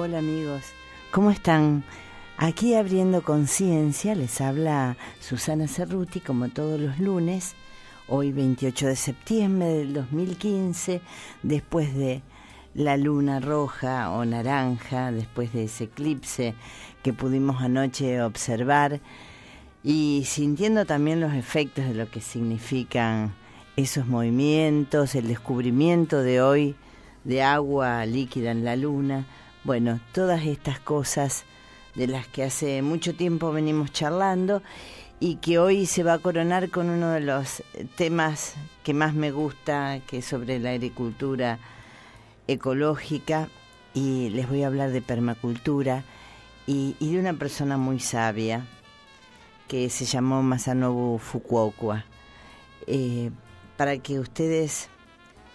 Hola amigos, ¿cómo están? Aquí abriendo conciencia les habla Susana Cerruti como todos los lunes, hoy 28 de septiembre del 2015, después de la luna roja o naranja, después de ese eclipse que pudimos anoche observar y sintiendo también los efectos de lo que significan esos movimientos, el descubrimiento de hoy de agua líquida en la luna. Bueno, todas estas cosas de las que hace mucho tiempo venimos charlando y que hoy se va a coronar con uno de los temas que más me gusta, que es sobre la agricultura ecológica, y les voy a hablar de permacultura y de una persona muy sabia que se llamó Masanobu Fukuoka, para que ustedes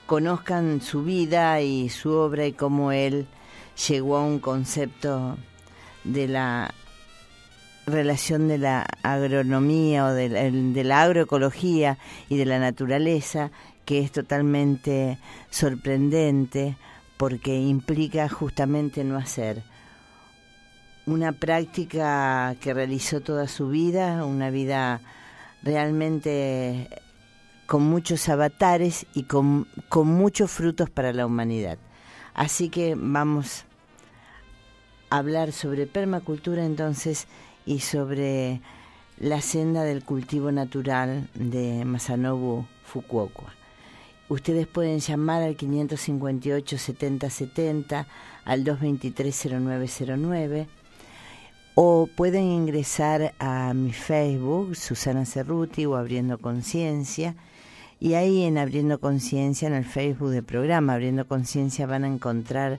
conozcan su vida y su obra y cómo él llegó a un concepto de la relación de la agronomía o de la agroecología y de la naturaleza, que es totalmente sorprendente porque implica justamente no hacer una práctica que realizó toda su vida, una vida realmente con muchos avatares y con muchos frutos para la humanidad. Así que vamos a hablar sobre permacultura entonces y sobre la senda del cultivo natural de Masanobu Fukuoka. Ustedes pueden llamar al 558 70 70, al 223 0909, o pueden ingresar a mi Facebook, Susana Cerruti, o Abriendo Conciencia. Y ahí en Abriendo Conciencia, en el Facebook del programa Abriendo Conciencia, van a encontrar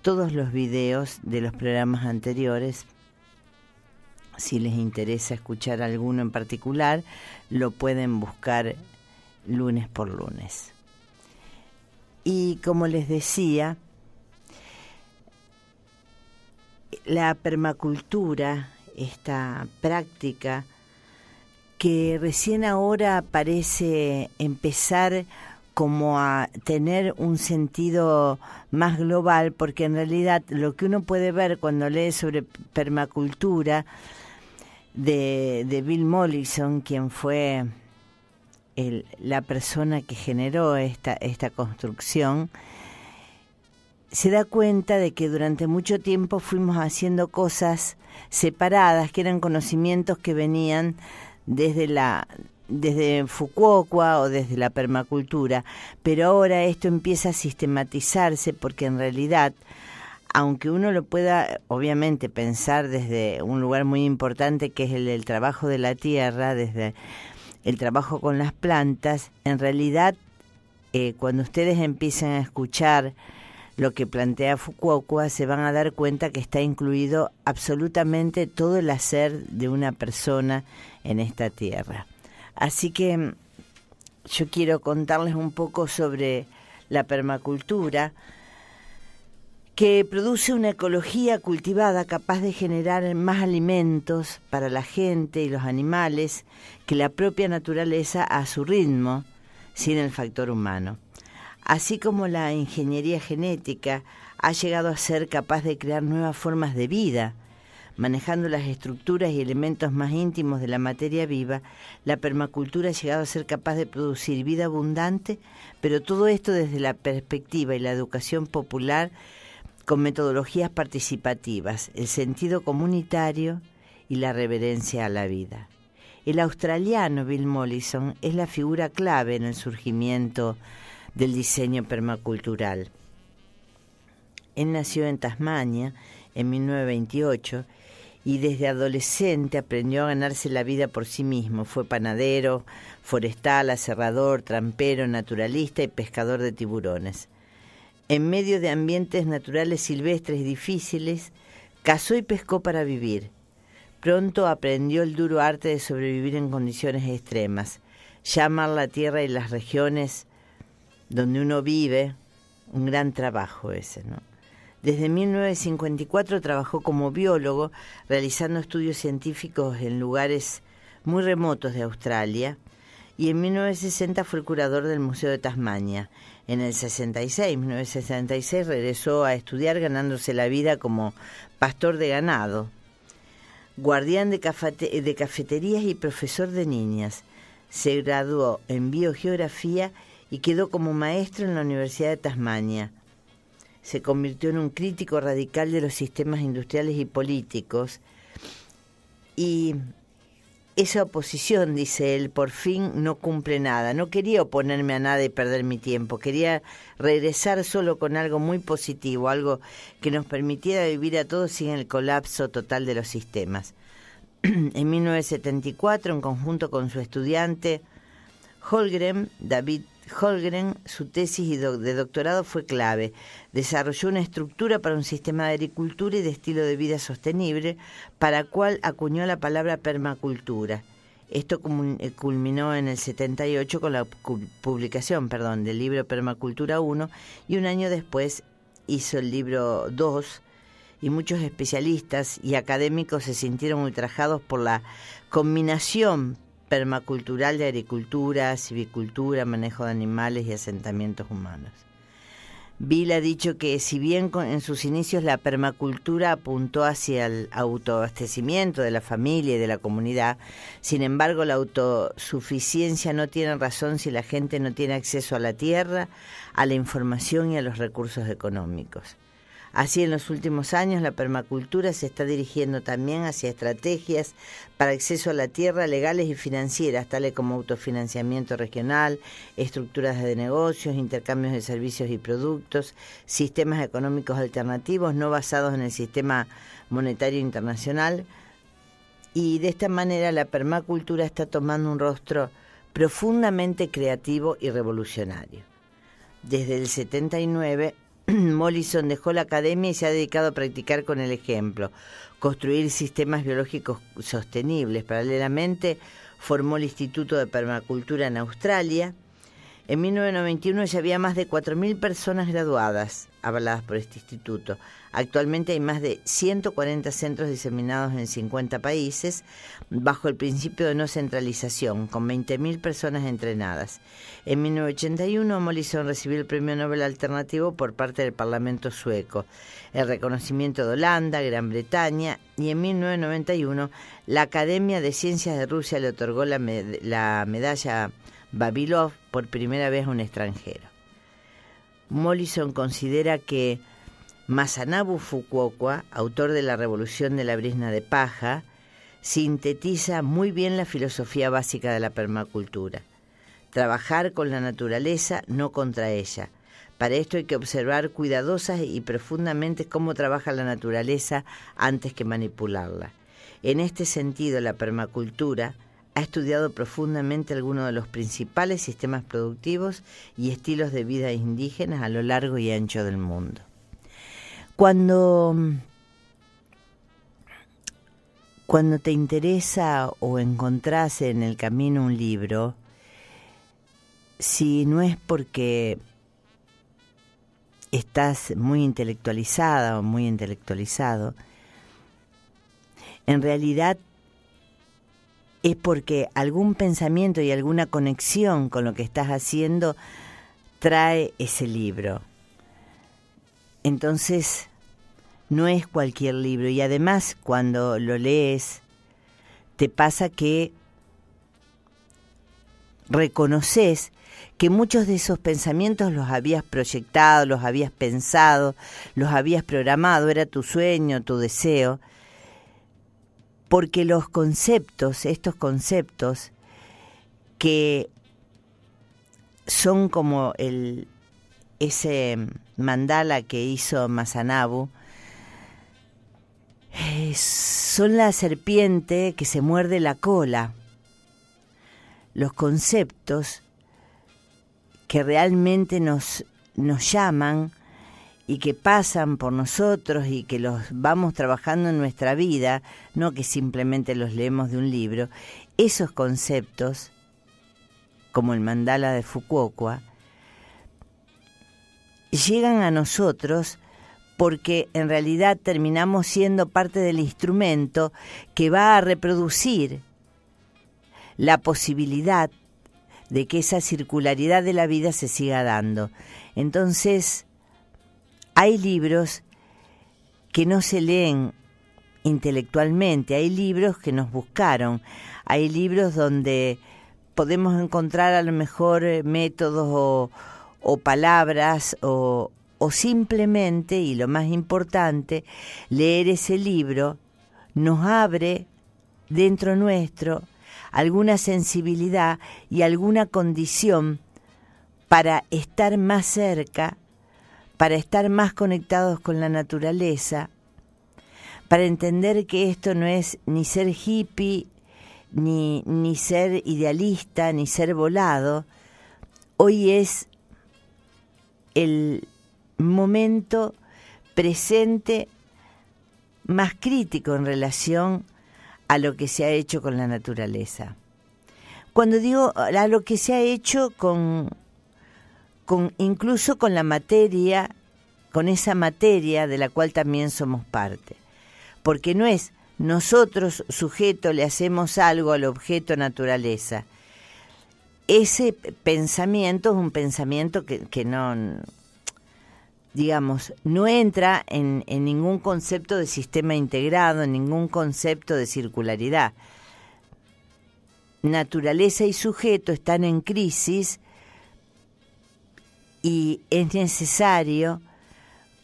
todos los videos de los programas anteriores. Si les interesa escuchar alguno en particular, lo pueden buscar lunes por lunes. Y como les decía, la permacultura, esta práctica que recién ahora parece empezar como a tener un sentido más global, porque en realidad lo que uno puede ver cuando lee sobre permacultura de Bill Mollison, quien fue la persona que generó esta construcción, se da cuenta de que durante mucho tiempo fuimos haciendo cosas separadas, que eran conocimientos que venían desde Fukuoka o desde la permacultura, pero ahora esto empieza a sistematizarse porque en realidad, aunque uno lo pueda obviamente pensar desde un lugar muy importante que es el del trabajo de la tierra, desde el trabajo con las plantas, en realidad cuando ustedes empiecen a escuchar lo que plantea Fukuoka, se van a dar cuenta que está incluido absolutamente todo el hacer de una persona en esta tierra. Así que yo quiero contarles un poco sobre la permacultura, que produce una ecología cultivada capaz de generar más alimentos para la gente y los animales que la propia naturaleza a su ritmo, sin el factor humano. Así como la ingeniería genética ha llegado a ser capaz de crear nuevas formas de vida, manejando las estructuras y elementos más íntimos de la materia viva, la permacultura ha llegado a ser capaz de producir vida abundante, pero todo esto desde la perspectiva y la educación popular con metodologías participativas, el sentido comunitario y la reverencia a la vida. El australiano Bill Mollison es la figura clave en el surgimiento del diseño permacultural. Él nació en Tasmania en 1928 y desde adolescente aprendió a ganarse la vida por sí mismo. Fue panadero, forestal, aserrador, trampero, naturalista y pescador de tiburones. En medio de ambientes naturales silvestres y difíciles, cazó y pescó para vivir. Pronto aprendió el duro arte de sobrevivir en condiciones extremas, llamar la tierra y las regiones donde uno vive, un gran trabajo ese, ¿no? Desde 1954 trabajó como biólogo, realizando estudios científicos en lugares muy remotos de Australia, y en 1960 fue el curador del Museo de Tasmania. En el 1966, regresó a estudiar ganándose la vida como pastor de ganado, guardián de cafeterías y profesor de niñas. Se graduó en biogeografía y quedó como maestro en la Universidad de Tasmania. Se convirtió en un crítico radical de los sistemas industriales y políticos. Y esa oposición, dice él, por fin no cumple nada. No quería oponerme a nada y perder mi tiempo. Quería regresar solo con algo muy positivo, algo que nos permitiera vivir a todos sin el colapso total de los sistemas. En 1974, en conjunto con su estudiante David Holmgren, su tesis de doctorado fue clave. Desarrolló una estructura para un sistema de agricultura y de estilo de vida sostenible, para el cual acuñó la palabra permacultura. Esto culminó en el 78 con la publicación del libro Permacultura 1, y un año después hizo el libro 2, y muchos especialistas y académicos se sintieron ultrajados por la combinación permacultural de agricultura, silvicultura, manejo de animales y asentamientos humanos. Bill ha dicho que si bien en sus inicios la permacultura apuntó hacia el autoabastecimiento de la familia y de la comunidad, sin embargo la autosuficiencia no tiene razón si la gente no tiene acceso a la tierra, a la información y a los recursos económicos. Así, en los últimos años, la permacultura se está dirigiendo también hacia estrategias para acceso a la tierra legales y financieras, tales como autofinanciamiento regional, estructuras de negocios, intercambios de servicios y productos, sistemas económicos alternativos no basados en el sistema monetario internacional. Y de esta manera la permacultura está tomando un rostro profundamente creativo y revolucionario. Desde el 79, Mollison dejó la academia y se ha dedicado a practicar con el ejemplo, construir sistemas biológicos sostenibles. Paralelamente, formó el Instituto de Permacultura en Australia. En 1991 ya había más de 4.000 personas graduadas, avaladas por este instituto. Actualmente hay más de 140 centros diseminados en 50 países, bajo el principio de no centralización, con 20.000 personas entrenadas. En 1981, Mollison recibió el Premio Nobel Alternativo por parte del Parlamento sueco, el reconocimiento de Holanda, Gran Bretaña, y en 1991 la Academia de Ciencias de Rusia le otorgó la medalla Vavilov por primera vez a un extranjero. Mollison considera que Masanobu Fukuoka, autor de La Revolución de la Brizna de Paja, sintetiza muy bien la filosofía básica de la permacultura. Trabajar con la naturaleza, no contra ella. Para esto hay que observar cuidadosas y profundamente cómo trabaja la naturaleza antes que manipularla. En este sentido, la permacultura ha estudiado profundamente algunos de los principales sistemas productivos y estilos de vida indígenas a lo largo y ancho del mundo. Cuando te interesa o encontrás en el camino un libro, si no es porque estás muy intelectualizada o muy intelectualizado, en realidad es porque algún pensamiento y alguna conexión con lo que estás haciendo trae ese libro. Entonces, no es cualquier libro. Y además, cuando lo lees, te pasa que reconoces que muchos de esos pensamientos los habías proyectado, los habías pensado, los habías programado, era tu sueño, tu deseo, porque los conceptos, estos conceptos que son como ese mandala que hizo Masanobu, son la serpiente que se muerde la cola. Los conceptos que realmente nos llaman y que pasan por nosotros y que los vamos trabajando en nuestra vida, no que simplemente los leemos de un libro, esos conceptos, como el mandala de Fukuoka, llegan a nosotros porque en realidad terminamos siendo parte del instrumento que va a reproducir la posibilidad de que esa circularidad de la vida se siga dando. Entonces, hay libros que no se leen intelectualmente, hay libros que nos buscaron, hay libros donde podemos encontrar a lo mejor métodos o palabras o simplemente, y lo más importante, leer ese libro nos abre dentro nuestro alguna sensibilidad y alguna condición para estar más cerca, para estar más conectados con la naturaleza, para entender que esto no es ni ser hippie, ni ser idealista, ni ser volado. Hoy es el momento presente más crítico en relación a lo que se ha hecho con la naturaleza. Cuando digo a lo que se ha hecho incluso con la materia, con esa materia de la cual también somos parte. Porque no es nosotros, sujeto, le hacemos algo al objeto naturaleza. Ese pensamiento es un pensamiento que no, digamos, no entra en ningún concepto de sistema integrado, en ningún concepto de circularidad. Naturaleza y sujeto están en crisis y es necesario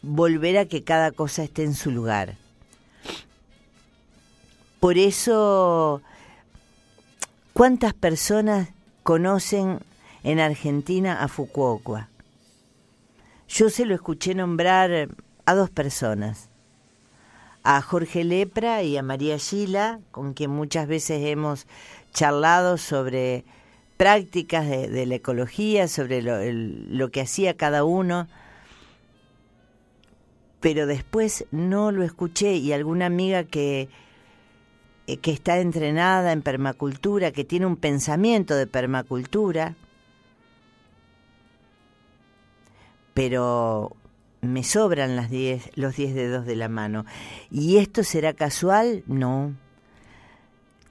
volver a que cada cosa esté en su lugar. Por eso, ¿cuántas personas conocen en Argentina a Fukuoka? Yo se lo escuché nombrar a 2 personas, a Jorge Lepra y a María Gila, con quien muchas veces hemos charlado sobre prácticas de la ecología, sobre lo que hacía cada uno, pero después no lo escuché, y alguna amiga que está entrenada en permacultura, que tiene un pensamiento de permacultura, pero me sobran los 10 dedos de la mano. ¿Y esto será casual? No.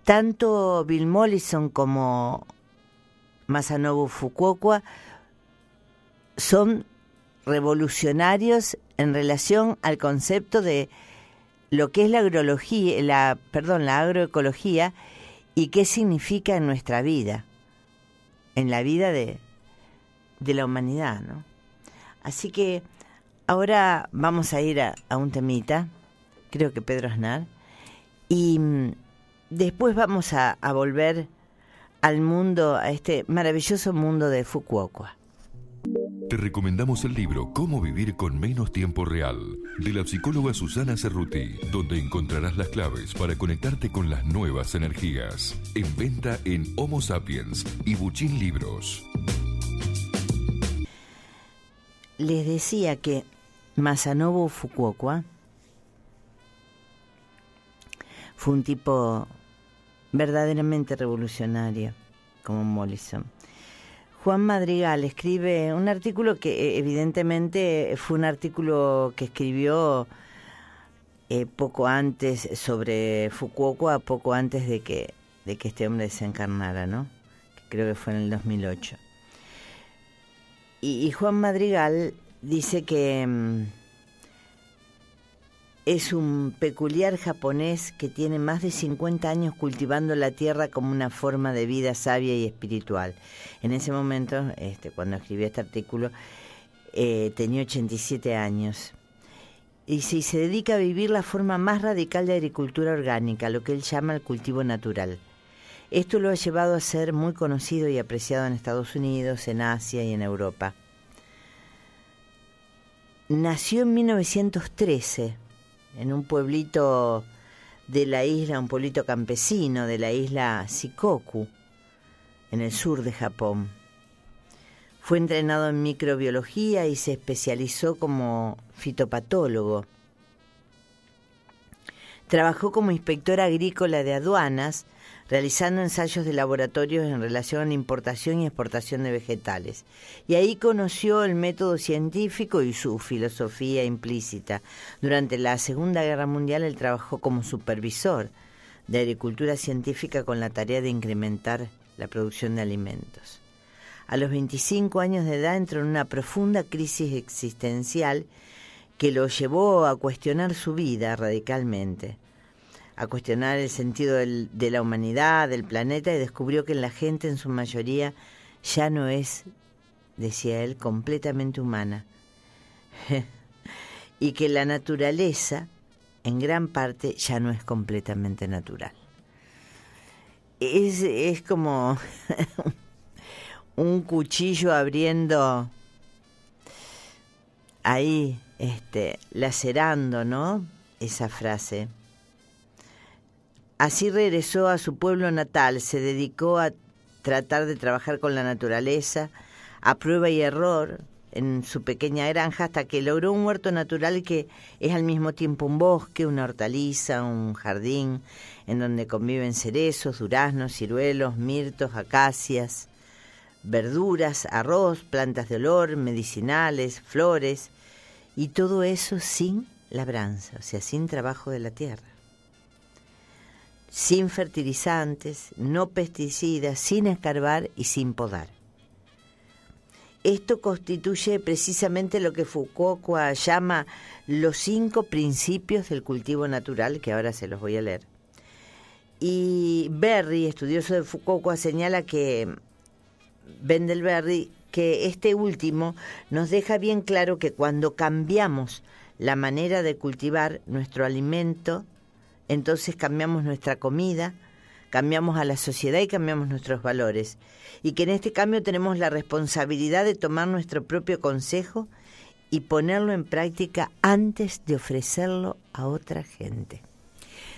Tanto Bill Mollison como Masanobu Fukuoka son revolucionarios en relación al concepto de lo que es la agroecología y qué significa en nuestra vida, en la vida de la humanidad, ¿no? Así que ahora vamos a ir a un temita, creo que Pedro Aznar, y después vamos a volver al mundo, a este maravilloso mundo de Fukuoka. Te recomendamos el libro Cómo vivir con menos tiempo real, de la psicóloga Susana Cerruti, donde encontrarás las claves para conectarte con las nuevas energías. En venta en Homo Sapiens y Buchin Libros. Les decía que Masanobu Fukuoka fue un tipo verdaderamente revolucionario, como Mollison. Juan Madrigal escribe un artículo que evidentemente fue un artículo que escribió poco antes sobre Fukuoka, poco antes de que este hombre desencarnara, ¿no? Creo que fue en el 2008. Y Juan Madrigal dice que es un peculiar japonés que tiene más de 50 años cultivando la tierra como una forma de vida sabia y espiritual. En ese momento, cuando escribió este artículo, tenía 87 años. Y se dedica a vivir la forma más radical de agricultura orgánica, lo que él llama el cultivo natural. Esto lo ha llevado a ser muy conocido y apreciado en Estados Unidos, en Asia y en Europa. Nació en 1913 en un pueblito de la isla, un pueblito campesino de la isla Shikoku, en el sur de Japón. Fue entrenado en microbiología y se especializó como fitopatólogo. Trabajó como inspector agrícola de aduanas, realizando ensayos de laboratorios en relación a la importación y exportación de vegetales. Y ahí conoció el método científico y su filosofía implícita. Durante la Segunda Guerra Mundial él trabajó como supervisor de agricultura científica con la tarea de incrementar la producción de alimentos. A los 25 años de edad entró en una profunda crisis existencial que lo llevó a cuestionar su vida radicalmente, a cuestionar el sentido de la humanidad, del planeta, y descubrió que la gente en su mayoría ya no es, decía él, completamente humana. Y que la naturaleza, en gran parte, ya no es completamente natural. Es como un cuchillo abriendo ahí, lacerando, ¿no? Esa frase. Así regresó a su pueblo natal, se dedicó a tratar de trabajar con la naturaleza, a prueba y error, en su pequeña granja, hasta que logró un huerto natural que es al mismo tiempo un bosque, una hortaliza, un jardín, en donde conviven cerezos, duraznos, ciruelos, mirtos, acacias, verduras, arroz, plantas de olor, medicinales, flores, y todo eso sin labranza, o sea, sin trabajo de la tierra. Sin fertilizantes, no pesticidas, sin escarbar y sin podar. Esto constituye precisamente lo que Fukuoka llama los 5 principios del cultivo natural, que ahora se los voy a leer. Y Berry, estudioso de Fukuoka, señala que Bendelberry, que este último nos deja bien claro que cuando cambiamos la manera de cultivar nuestro alimento, entonces cambiamos nuestra comida, cambiamos a la sociedad y cambiamos nuestros valores. Y que en este cambio tenemos la responsabilidad de tomar nuestro propio consejo y ponerlo en práctica antes de ofrecerlo a otra gente.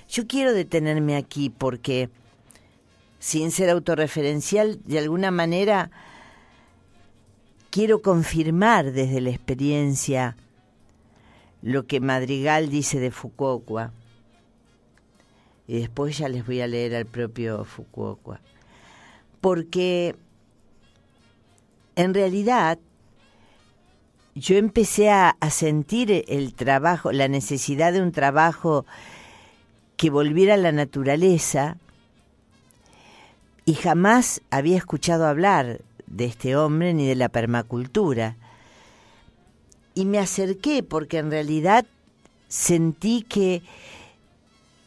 Yo quiero detenerme aquí porque, sin ser autorreferencial, de alguna manera quiero confirmar desde la experiencia lo que Madrigal dice de Fukuoka. Y después ya les voy a leer al propio Fukuoka. Porque en realidad yo empecé a sentir el trabajo, la necesidad de un trabajo que volviera a la naturaleza, y jamás había escuchado hablar de este hombre ni de la permacultura. Y me acerqué porque en realidad sentí que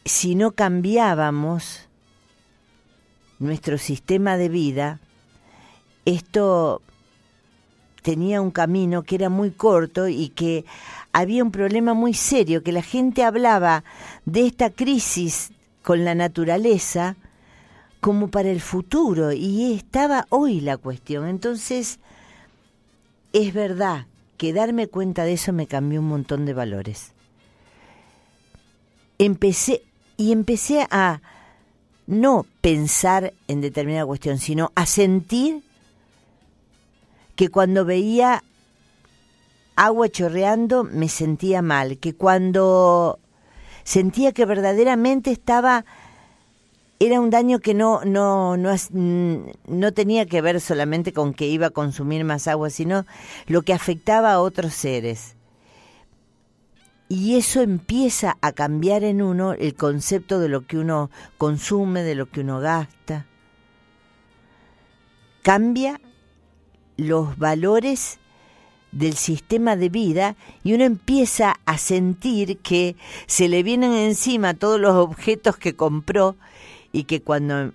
si no cambiábamos nuestro sistema de vida, esto tenía un camino que era muy corto y que había un problema muy serio, que la gente hablaba de esta crisis con la naturaleza como para el futuro, y estaba hoy la cuestión. Entonces, es verdad que darme cuenta de eso me cambió un montón de valores. Empecé a no pensar en determinada cuestión, sino a sentir que cuando veía agua chorreando me sentía mal, que cuando sentía que verdaderamente era un daño que no tenía que ver solamente con que iba a consumir más agua, sino lo que afectaba a otros seres. Y eso empieza a cambiar en uno el concepto de lo que uno consume, de lo que uno gasta. Cambia los valores del sistema de vida y uno empieza a sentir que se le vienen encima todos los objetos que compró y que cuando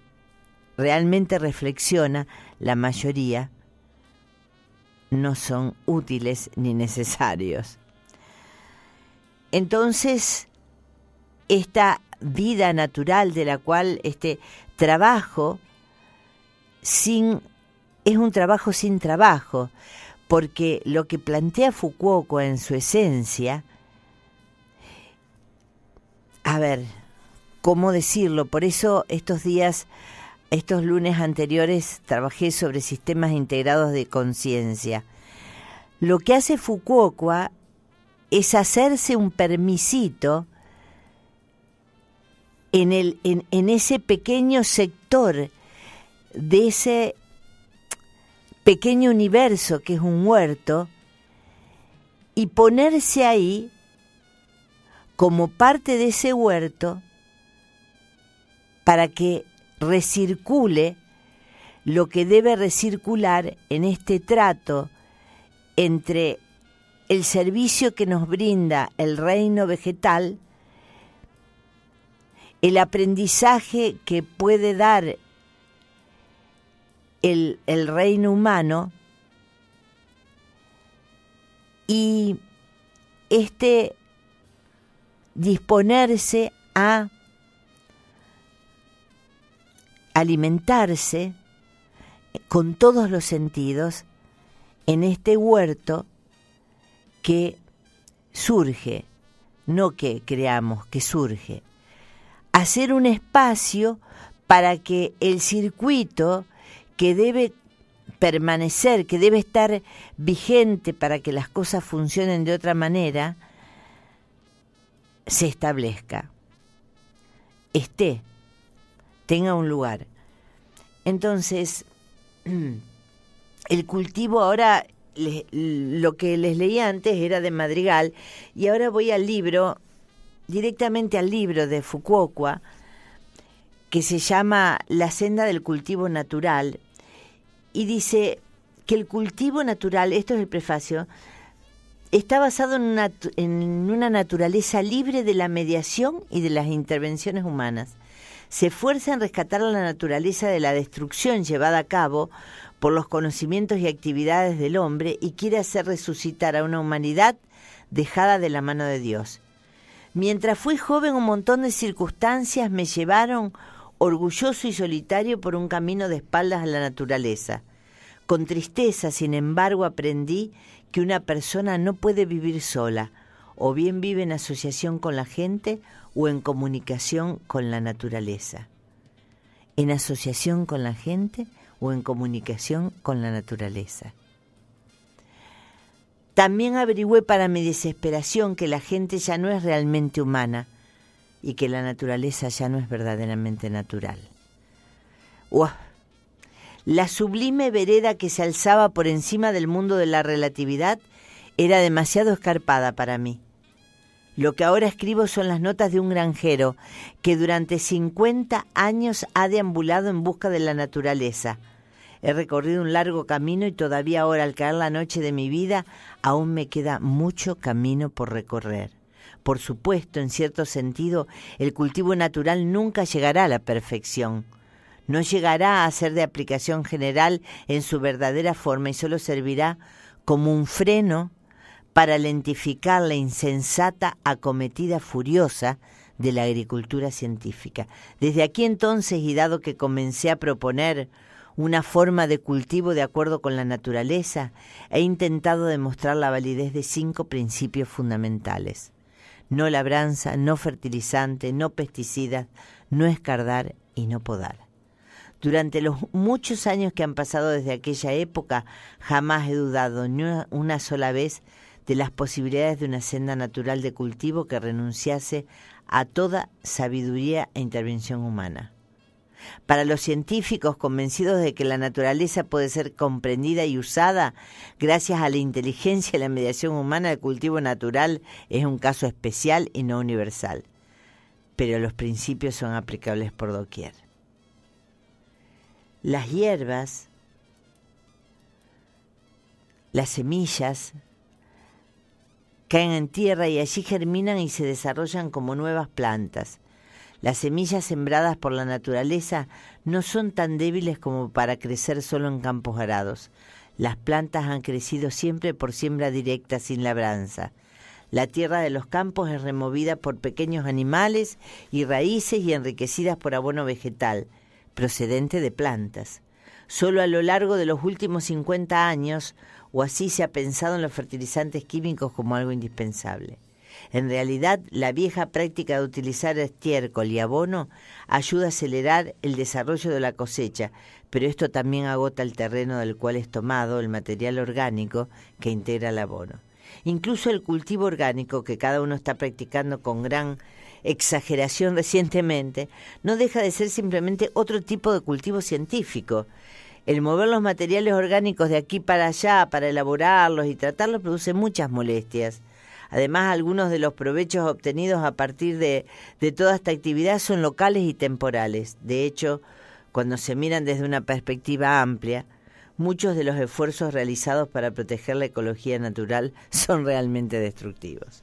realmente reflexiona, la mayoría no son útiles ni necesarios. Entonces, esta vida natural de la cual este trabajo es un trabajo sin trabajo, porque lo que plantea Fukuoka en su esencia, a ver, ¿cómo decirlo? Por eso estos lunes anteriores, trabajé sobre sistemas integrados de conciencia. Lo que hace Fukuoka es hacerse un permisito en ese pequeño sector de ese pequeño universo que es un huerto, y ponerse ahí como parte de ese huerto para que recircule lo que debe recircular en este trato entre el servicio que nos brinda el reino vegetal, el aprendizaje que puede dar el reino humano y disponerse a alimentarse con todos los sentidos en este huerto que surge, no que creamos, que surge. Hacer un espacio para que el circuito que debe permanecer, que debe estar vigente para que las cosas funcionen de otra manera, se establezca, tenga un lugar. Entonces, el cultivo ahora, lo que les leía antes era de Madrigal, y ahora voy al libro, directamente al libro de Fukuoka, que se llama La senda del cultivo natural, y dice que el cultivo natural, esto es el prefacio, está basado en una naturaleza libre de la mediación y de las intervenciones humanas. Se esfuerza en rescatar la naturaleza de la destrucción llevada a cabo por los conocimientos y actividades del hombre y quiere hacer resucitar a una humanidad dejada de la mano de Dios. Mientras fui joven, un montón de circunstancias me llevaron orgulloso y solitario por un camino de espaldas a la naturaleza. Con tristeza, sin embargo, aprendí que una persona no puede vivir sola, o bien vive en asociación con la gente o en comunicación con la naturaleza. En asociación con la gente o en comunicación con la naturaleza. También averigüé para mi desesperación que la gente ya no es realmente humana y que la naturaleza ya no es verdaderamente natural. ¡Uah! La sublime vereda que se alzaba por encima del mundo de la relatividad era demasiado escarpada para mí. Lo que ahora escribo son las notas de un granjero que durante 50 años ha deambulado en busca de la naturaleza. He recorrido un largo camino y todavía ahora, al caer la noche de mi vida, aún me queda mucho camino por recorrer. Por supuesto, en cierto sentido, el cultivo natural nunca llegará a la perfección. No llegará a ser de aplicación general en su verdadera forma y solo servirá como un freno para lentificar la insensata acometida furiosa de la agricultura científica. Desde aquí entonces, y dado que comencé a proponer una forma de cultivo de acuerdo con la naturaleza, he intentado demostrar la validez de 5 principios fundamentales. No labranza, no fertilizante, no pesticidas, no escardar y no podar. Durante los muchos años que han pasado desde aquella época, jamás he dudado ni una sola vez de las posibilidades de una senda natural de cultivo que renunciase a toda sabiduría e intervención humana. Para los científicos convencidos de que la naturaleza puede ser comprendida y usada gracias a la inteligencia y la mediación humana, el cultivo natural es un caso especial y no universal. Pero los principios son aplicables por doquier. Las hierbas, las semillas, caen en tierra y allí germinan y se desarrollan como nuevas plantas. Las semillas sembradas por la naturaleza no son tan débiles como para crecer solo en campos arados. Las plantas han crecido siempre por siembra directa, sin labranza. La tierra de los campos es removida por pequeños animales y raíces y enriquecidas por abono vegetal, procedente de plantas. Solo a lo largo de los últimos 50 años, o así se ha pensado en los fertilizantes químicos como algo indispensable. En realidad, la vieja práctica de utilizar estiércol y abono ayuda a acelerar el desarrollo de la cosecha, pero esto también agota el terreno del cual es tomado el material orgánico que integra el abono. Incluso el cultivo orgánico, que cada uno está practicando con gran exageración recientemente, no deja de ser simplemente otro tipo de cultivo científico. El mover los materiales orgánicos de aquí para allá para elaborarlos y tratarlos produce muchas molestias. Además, algunos de los provechos obtenidos a partir de toda esta actividad son locales y temporales. De hecho, Cuando se miran desde una perspectiva amplia, muchos de los esfuerzos realizados para proteger la ecología natural son realmente destructivos.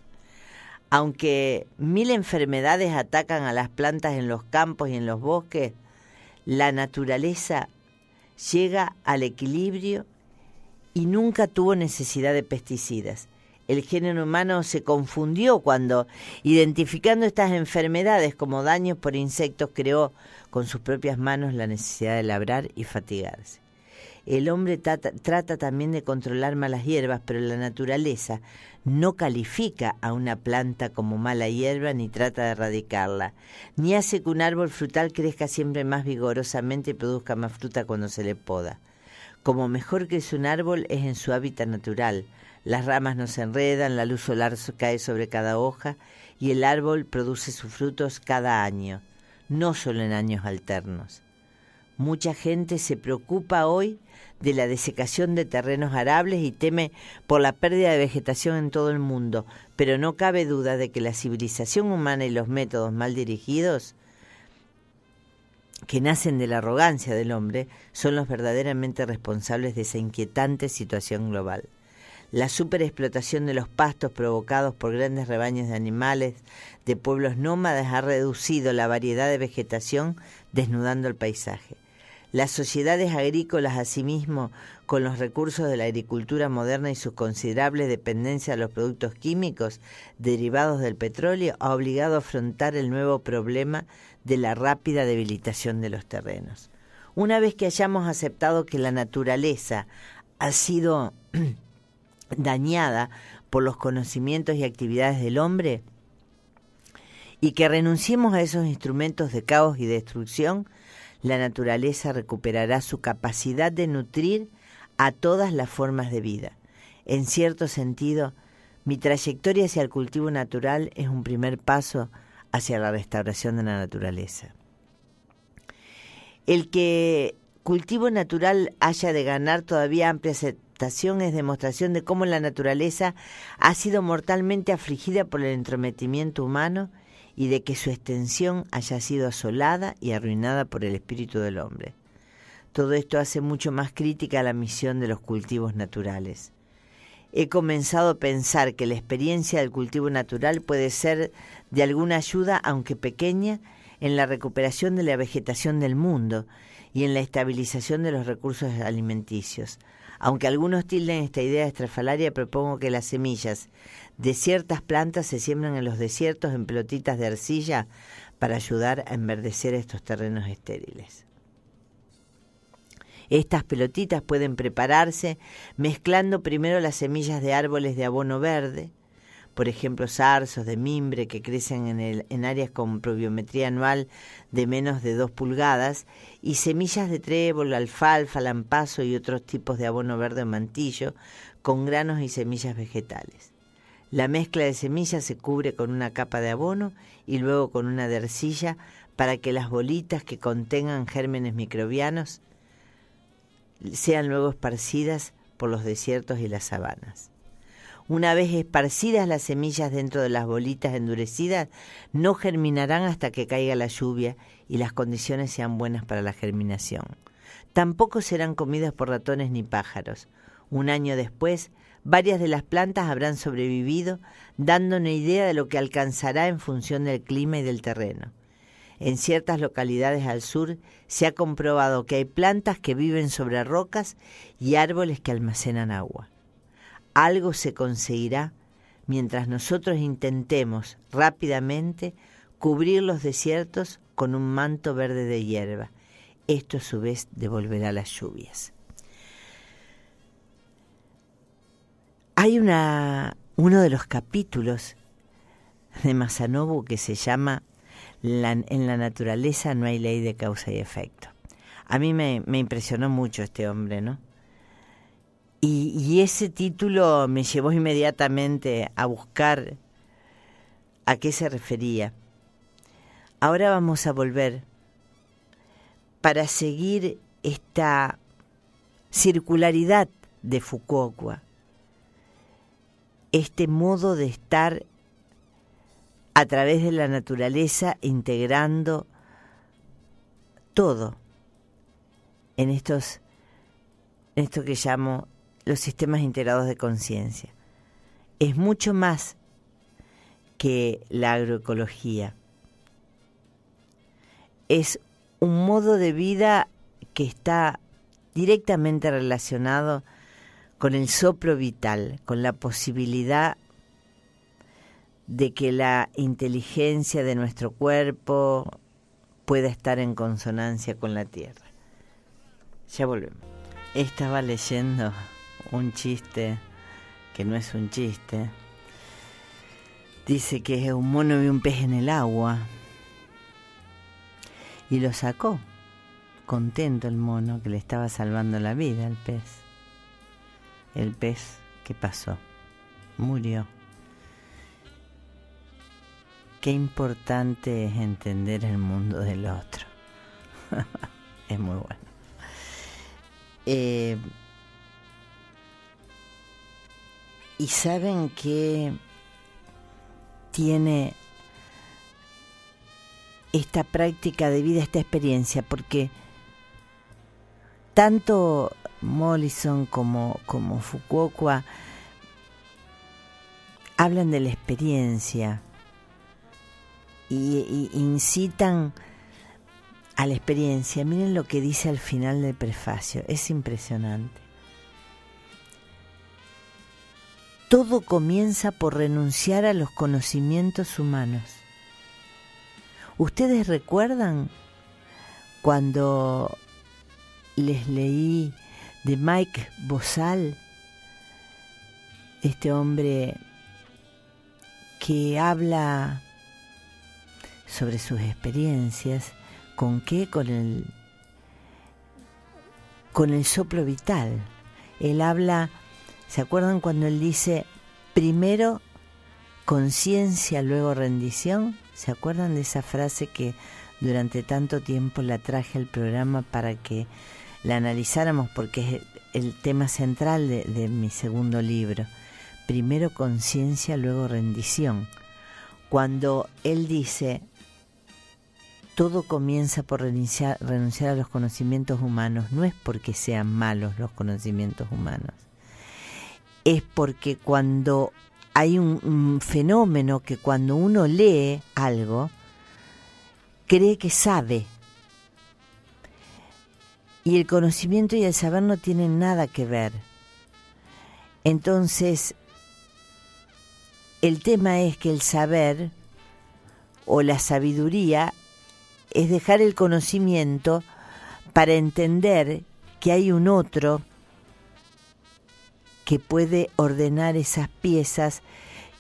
Aunque 1000 enfermedades atacan a las plantas en los campos y en los bosques, la naturaleza llega al equilibrio y nunca tuvo necesidad de pesticidas. El género humano se confundió cuando, identificando estas enfermedades como daños por insectos, creó con sus propias manos la necesidad de labrar y fatigarse. El hombre trata también de controlar malas hierbas, pero la naturaleza no califica a una planta como mala hierba ni trata de erradicarla, ni hace que un árbol frutal crezca siempre más vigorosamente y produzca más fruta cuando se le poda. Como mejor crece un árbol es en su hábitat natural. Las ramas no se enredan, la luz solar cae sobre cada hoja y el árbol produce sus frutos cada año, no solo en años alternos. Mucha gente se preocupa hoy de la desecación de terrenos arables y teme por la pérdida de vegetación en todo el mundo, pero no cabe duda de que la civilización humana y los métodos mal dirigidos que nacen de la arrogancia del hombre son los verdaderamente responsables de esa inquietante situación global. La superexplotación de los pastos provocados por grandes rebaños de animales de pueblos nómadas ha reducido la variedad de vegetación, desnudando el paisaje. Las sociedades agrícolas, asimismo, con los recursos de la agricultura moderna y su considerable dependencia de los productos químicos derivados del petróleo, ha obligado a afrontar el nuevo problema de la rápida debilitación de los terrenos. Una vez que hayamos aceptado que la naturaleza ha sido dañada por los conocimientos y actividades del hombre, y que renunciemos a esos instrumentos de caos y destrucción, la naturaleza recuperará su capacidad de nutrir a todas las formas de vida. En cierto sentido, mi trayectoria hacia el cultivo natural es un primer paso hacia la restauración de la naturaleza. El que cultivo natural haya de ganar todavía amplia aceptación es demostración de cómo la naturaleza ha sido mortalmente afligida por el entrometimiento humano y de que su extensión haya sido asolada y arruinada por el espíritu del hombre. Todo esto hace mucho más crítica la misión de los cultivos naturales. He comenzado a pensar que la experiencia del cultivo natural puede ser de alguna ayuda, aunque pequeña, en la recuperación de la vegetación del mundo y en la estabilización de los recursos alimenticios. Aunque algunos tilden esta idea estrafalaria, propongo que las semillas de ciertas plantas se siembran en los desiertos en pelotitas de arcilla para ayudar a enverdecer estos terrenos estériles. Estas pelotitas pueden prepararse mezclando primero las semillas de árboles de abono verde, por ejemplo zarzos de mimbre que crecen en áreas con pluviometría anual de menos de 2 pulgadas, y semillas de trébol, alfalfa, lampazo y otros tipos de abono verde o mantillo con granos y semillas vegetales. La mezcla de semillas se cubre con una capa de abono y luego con una de arcilla para que las bolitas que contengan gérmenes microbianos sean luego esparcidas por los desiertos y las sabanas. Una vez esparcidas las semillas dentro de las bolitas endurecidas, no germinarán hasta que caiga la lluvia y las condiciones sean buenas para la germinación. Tampoco serán comidas por ratones ni pájaros. Un año después, varias de las plantas habrán sobrevivido, dando una idea de lo que alcanzará en función del clima y del terreno. En ciertas localidades al sur se ha comprobado que hay plantas que viven sobre rocas y árboles que almacenan agua. Algo se conseguirá mientras nosotros intentemos rápidamente cubrir los desiertos con un manto verde de hierba. Esto a su vez devolverá las lluvias. Hay uno de los capítulos de Masanobu que se llama En la naturaleza no hay ley de causa y efecto. A mí me impresionó mucho este hombre, ¿no? Y ese título me llevó inmediatamente a buscar a qué se refería. Ahora vamos a volver para seguir esta circularidad de Fukuoka, este modo de estar a través de la naturaleza integrando todo, en esto que llamo los sistemas integrados de conciencia. Es mucho más que la agroecología. Es un modo de vida que está directamente relacionado con el soplo vital, con la posibilidad de que la inteligencia de nuestro cuerpo pueda estar en consonancia con la tierra. Ya volvemos. Estaba leyendo un chiste que no es un chiste. Dice que un mono vio un pez en el agua y lo sacó. Contento el mono, que le estaba salvando la vida al pez. El pez, ¿qué pasó? Murió. Qué importante es entender el mundo del otro. Es muy bueno. Y saben que tiene esta práctica de vida, esta experiencia, porque tanto Mollison como Fukuoka hablan de la experiencia y incitan a la experiencia. Miren lo que dice al final del prefacio, es impresionante. Todo comienza por renunciar a los conocimientos humanos. ¿Ustedes recuerdan cuando les leí de Mike Bosal, este hombre que habla sobre sus experiencias? ¿Con qué? Con el soplo vital. Él habla, ¿se acuerdan cuando él dice primero conciencia, luego rendición? ¿Se acuerdan de esa frase que durante tanto tiempo la traje al programa para que la analizáramos, porque es el tema central de mi segundo libro? Primero conciencia, luego rendición. Cuando él dice todo comienza por renunciar a los conocimientos humanos, no es porque sean malos los conocimientos humanos, es porque cuando hay un fenómeno que cuando uno lee algo, cree que sabe. Y el conocimiento y el saber no tienen nada que ver. Entonces, el tema es que el saber o la sabiduría es dejar el conocimiento para entender que hay un otro que puede ordenar esas piezas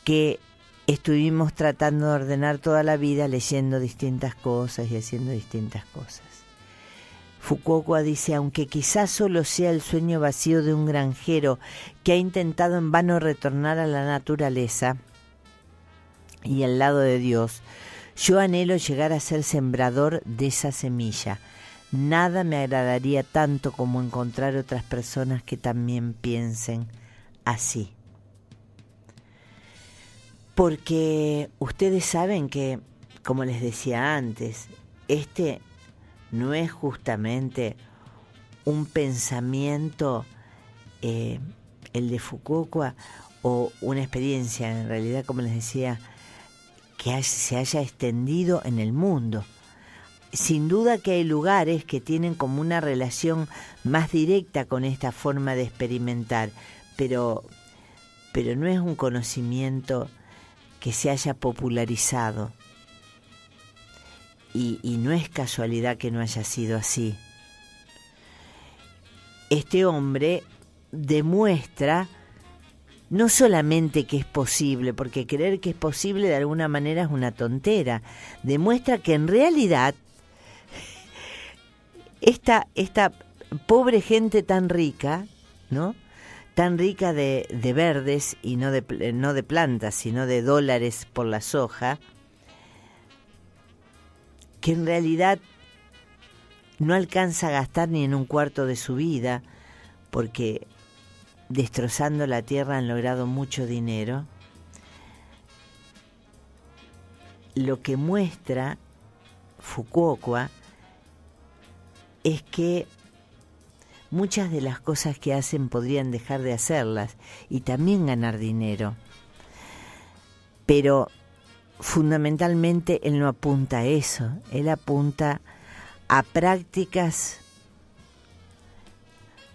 que estuvimos tratando de ordenar toda la vida, leyendo distintas cosas y haciendo distintas cosas. Fukuoka dice, aunque quizás solo sea el sueño vacío de un granjero que ha intentado en vano retornar a la naturaleza y al lado de Dios, yo anhelo llegar a ser sembrador de esa semilla. Nada me agradaría tanto como encontrar otras personas que también piensen así. Porque ustedes saben que, como les decía antes, este no es justamente un pensamiento, el de Fukuoka, o una experiencia, en realidad, como les decía, que se haya extendido en el mundo. Sin duda que hay lugares que tienen como una relación más directa con esta forma de experimentar, pero no es un conocimiento que se haya popularizado. Y no es casualidad que no haya sido así. Este hombre demuestra no solamente que es posible, porque creer que es posible de alguna manera es una tontera, demuestra que en realidad esta pobre gente tan rica, ¿no? Tan rica de verdes y no de plantas, sino de dólares por la soja, que en realidad no alcanza a gastar ni en un cuarto de su vida, porque destrozando la tierra han logrado mucho dinero. Lo que muestra Fukuoka es que muchas de las cosas que hacen podrían dejar de hacerlas y también ganar dinero. Pero fundamentalmente él no apunta a eso, él apunta a prácticas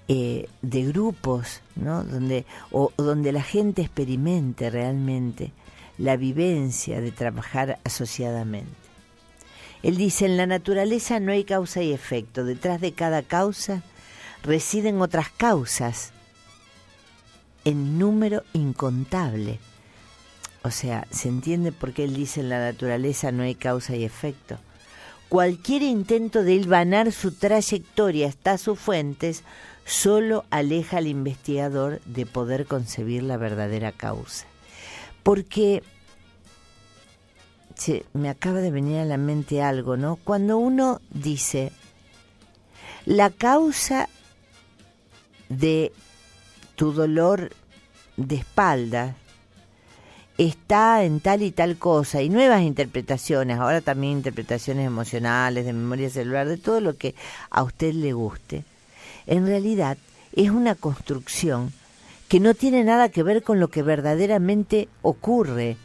de grupos, ¿no? donde la gente experimente realmente la vivencia de trabajar asociadamente. Él dice, en la naturaleza no hay causa y efecto, detrás de cada causa residen otras causas en número incontable. O sea, ¿se entiende por qué él dice en la naturaleza no hay causa y efecto? Cualquier intento de hilvanar su trayectoria hasta sus fuentes solo aleja al investigador de poder concebir la verdadera causa. Porque me acaba de venir a la mente algo, ¿no? Cuando uno dice la causa de tu dolor de espalda está en tal y tal cosa, y nuevas interpretaciones, ahora también interpretaciones emocionales, de memoria celular, de todo lo que a usted le guste, en realidad es una construcción que no tiene nada que ver con lo que verdaderamente ocurre.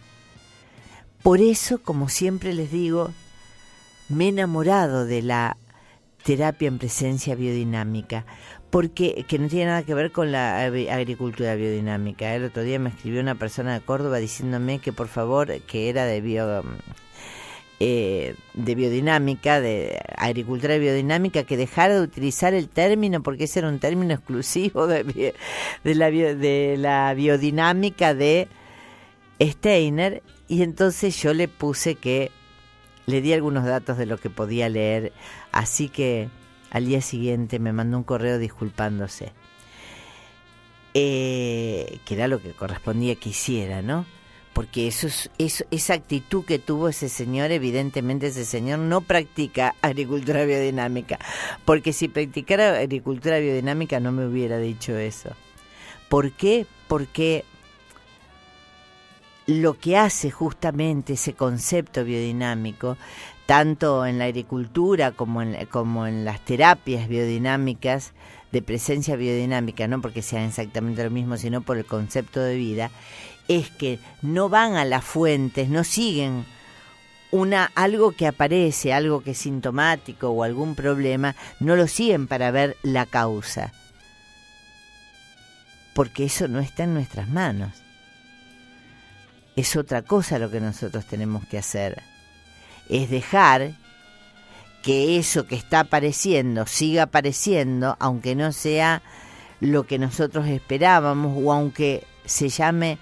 Por eso, como siempre les digo, me he enamorado de la terapia en presencia biodinámica, porque que no tiene nada que ver con la agricultura biodinámica. El otro día me escribió una persona de Córdoba diciéndome que por favor, que era de biodinámica, de agricultura biodinámica, que dejara de utilizar el término porque ese era un término exclusivo de la biodinámica de Steiner. Y entonces yo le puse que le di algunos datos de lo que podía leer, así que al día siguiente me mandó un correo disculpándose, que era lo que correspondía que hiciera, ¿no? Porque esa actitud que tuvo ese señor, evidentemente ese señor no practica agricultura biodinámica, porque si practicara agricultura biodinámica no me hubiera dicho eso. ¿Por qué? Porque lo que hace justamente ese concepto biodinámico, tanto en la agricultura como en las terapias biodinámicas, de presencia biodinámica, no porque sean exactamente lo mismo, sino por el concepto de vida, es que no van a las fuentes, no siguen algo que aparece, algo que es sintomático o algún problema, no lo siguen para ver la causa, porque eso no está en nuestras manos. Es otra cosa lo que nosotros tenemos que hacer, es dejar que eso que está apareciendo siga apareciendo, aunque no sea lo que nosotros esperábamos o aunque se llame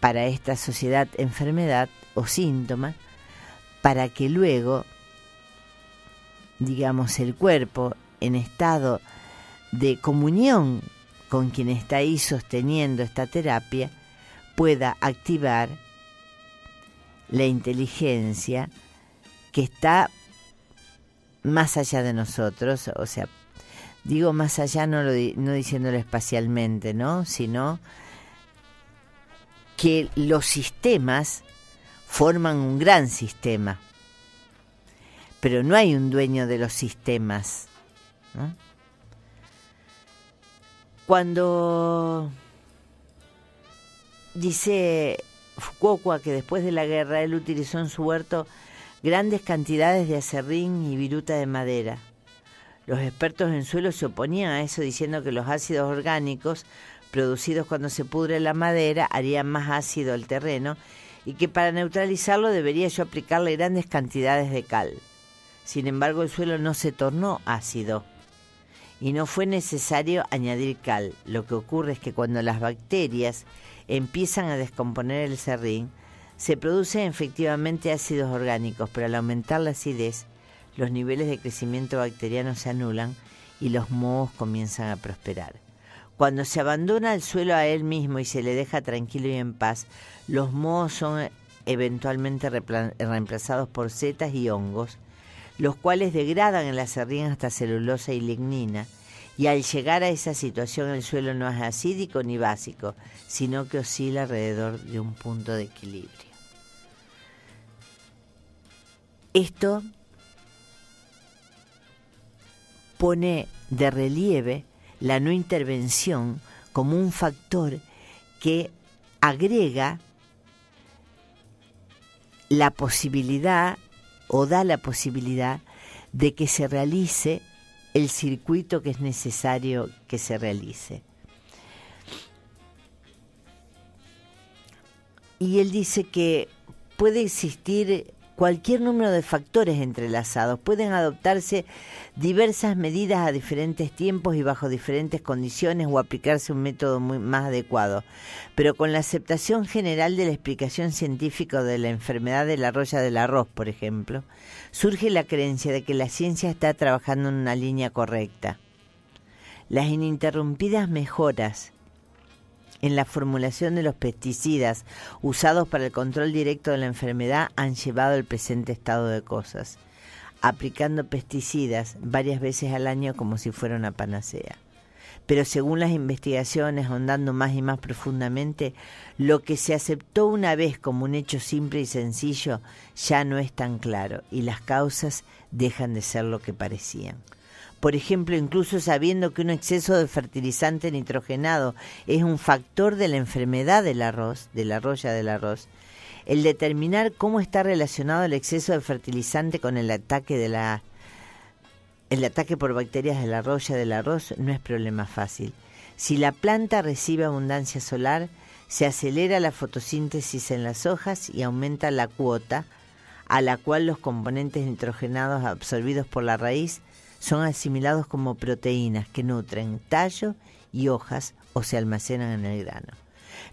para esta sociedad enfermedad o síntoma, para que luego, digamos, el cuerpo en estado de comunión con quien está ahí sosteniendo esta terapia pueda activar la inteligencia que está más allá de nosotros, o sea, digo más allá no diciéndolo espacialmente, ¿no? Sino que los sistemas forman un gran sistema, pero no hay un dueño de los sistemas, ¿no? Cuando dice Fukuoka que después de la guerra él utilizó en su huerto grandes cantidades de aserrín y viruta de madera. Los expertos en suelo se oponían a eso diciendo que los ácidos orgánicos producidos cuando se pudre la madera harían más ácido el terreno y que para neutralizarlo debería yo aplicarle grandes cantidades de cal. Sin embargo, el suelo no se tornó ácido y no fue necesario añadir cal. Lo que ocurre es que cuando las bacterias empiezan a descomponer el serrín, se producen efectivamente ácidos orgánicos, pero al aumentar la acidez, los niveles de crecimiento bacteriano se anulan y los mohos comienzan a prosperar. Cuando se abandona el suelo a él mismo y se le deja tranquilo y en paz, los mohos son eventualmente reemplazados por setas y hongos, los cuales degradan el aserrín hasta celulosa y lignina, y al llegar a esa situación el suelo no es acídico ni básico, sino que oscila alrededor de un punto de equilibrio. Esto pone de relieve la no intervención como un factor que agrega la posibilidad o da la posibilidad de que se realice el circuito que es necesario que se realice. Y él dice que puede existir cualquier número de factores entrelazados, pueden adoptarse diversas medidas a diferentes tiempos y bajo diferentes condiciones o aplicarse un método más adecuado, pero con la aceptación general de la explicación científica de la enfermedad de la roya del arroz, por ejemplo, surge la creencia de que la ciencia está trabajando en una línea correcta. Las ininterrumpidas mejoras en la formulación de los pesticidas usados para el control directo de la enfermedad han llevado al presente estado de cosas, aplicando pesticidas varias veces al año como si fuera una panacea. Pero según las investigaciones, ahondando más y más profundamente, lo que se aceptó una vez como un hecho simple y sencillo ya no es tan claro y las causas dejan de ser lo que parecían. Por ejemplo, incluso sabiendo que un exceso de fertilizante nitrogenado es un factor de la enfermedad del arroz, de la roya del arroz, el determinar cómo está relacionado el exceso de fertilizante con el ataque por bacterias de la roya del arroz no es problema fácil. Si la planta recibe abundancia solar, se acelera la fotosíntesis en las hojas y aumenta la cuota a la cual los componentes nitrogenados absorbidos por la raíz son asimilados como proteínas que nutren tallo y hojas o se almacenan en el grano.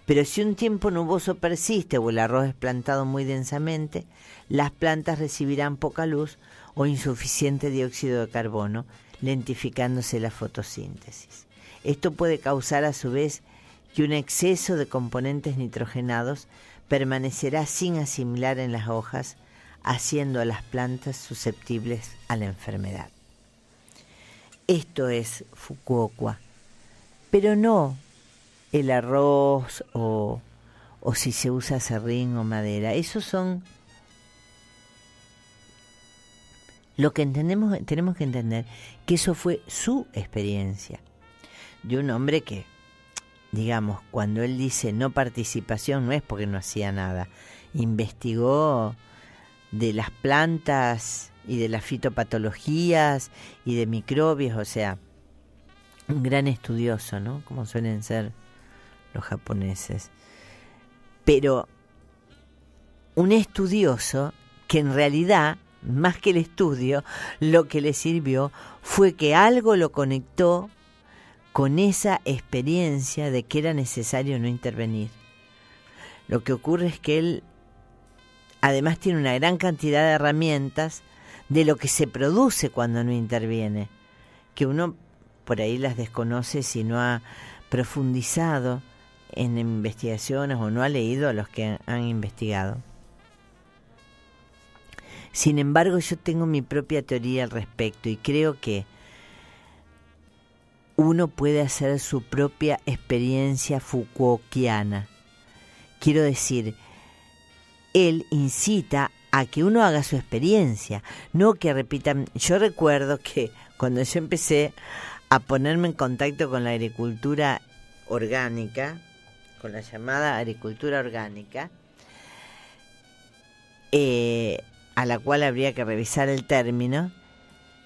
Pero si un tiempo nuboso persiste o el arroz es plantado muy densamente, las plantas recibirán poca luz o insuficiente dióxido de carbono, lentificándose la fotosíntesis. Esto puede causar a su vez que un exceso de componentes nitrogenados permanecerá sin asimilar en las hojas, haciendo a las plantas susceptibles a la enfermedad. Esto es Fukuoka, pero no el arroz o si se usa serrín o madera. Esos son lo que tenemos que entender, que eso fue su experiencia de un hombre que, digamos, cuando él dice no participación, no es porque no hacía nada, investigó de las plantas y de las fitopatologías y de microbios, o sea, un gran estudioso, ¿no? Como suelen ser los japoneses. Pero un estudioso que en realidad, más que el estudio, lo que le sirvió fue que algo lo conectó con esa experiencia de que era necesario no intervenir. Lo que ocurre es que él además tiene una gran cantidad de herramientas de lo que se produce cuando no interviene, que uno por ahí las desconoce si no ha profundizado en investigaciones o no ha leído a los que han investigado. Sin embargo, yo tengo mi propia teoría al respecto y creo que uno puede hacer su propia experiencia fukuokiana. Quiero decir, él incita a que uno haga su experiencia, no que repitan. Yo recuerdo que cuando yo empecé a ponerme en contacto con la agricultura orgánica, con la llamada agricultura orgánica, a la cual habría que revisar el término,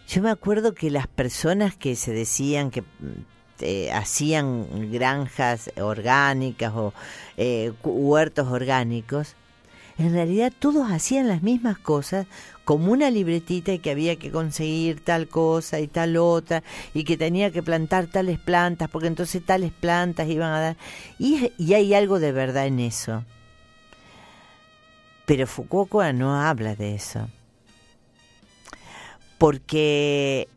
yo me acuerdo que las personas que se decían que hacían granjas orgánicas o huertos orgánicos, en realidad todos hacían las mismas cosas, como una libretita y que había que conseguir tal cosa y tal otra, y que tenía que plantar tales plantas, porque entonces tales plantas iban a dar. Y hay algo de verdad en eso. Pero Fukuoka no habla de eso. Porque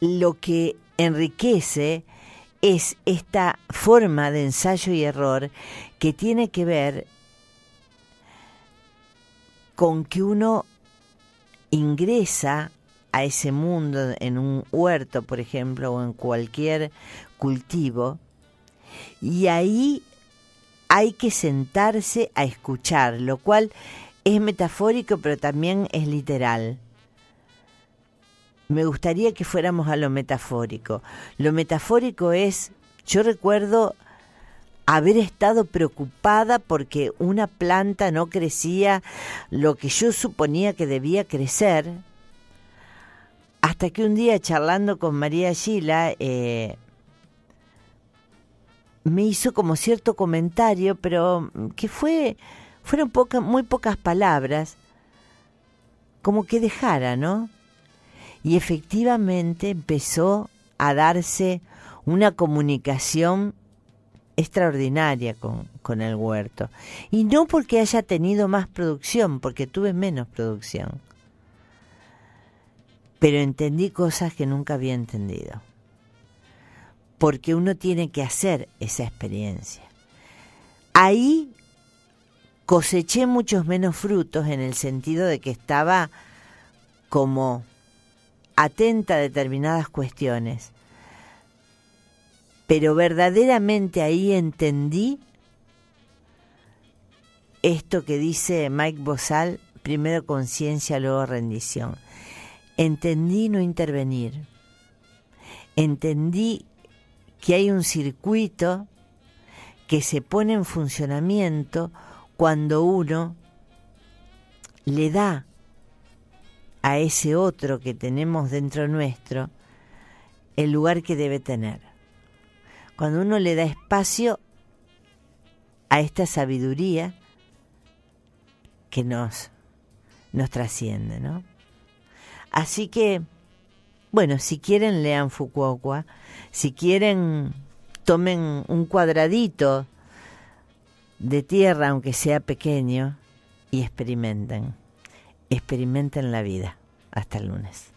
lo que enriquece es esta forma de ensayo y error que tiene que ver con que uno ingresa a ese mundo en un huerto, por ejemplo, o en cualquier cultivo, y ahí hay que sentarse a escuchar, lo cual es metafórico pero también es literal. me gustaría que fuéramos a lo metafórico. Lo metafórico es, yo recuerdo haber estado preocupada porque una planta no crecía lo que yo suponía que debía crecer, hasta que un día charlando con María Gila me hizo como cierto comentario, pero que fueron muy pocas palabras, como que dejara, ¿no? Y efectivamente empezó a darse una comunicación extraordinaria con el huerto. Y no porque haya tenido más producción, porque tuve menos producción. Pero entendí cosas que nunca había entendido. Porque uno tiene que hacer esa experiencia. Ahí coseché muchos menos frutos en el sentido de que estaba como atenta a determinadas cuestiones, pero verdaderamente ahí entendí esto que dice Mike Bozal, primero conciencia, luego rendición. Entendí no intervenir, entendí que hay un circuito que se pone en funcionamiento cuando uno le da a ese otro que tenemos dentro nuestro el lugar que debe tener. Cuando uno le da espacio a esta sabiduría que nos trasciende, ¿no? Así que, bueno, si quieren lean Fukuoka, si quieren tomen un cuadradito de tierra, aunque sea pequeño, y experimenten la vida. Hasta el lunes.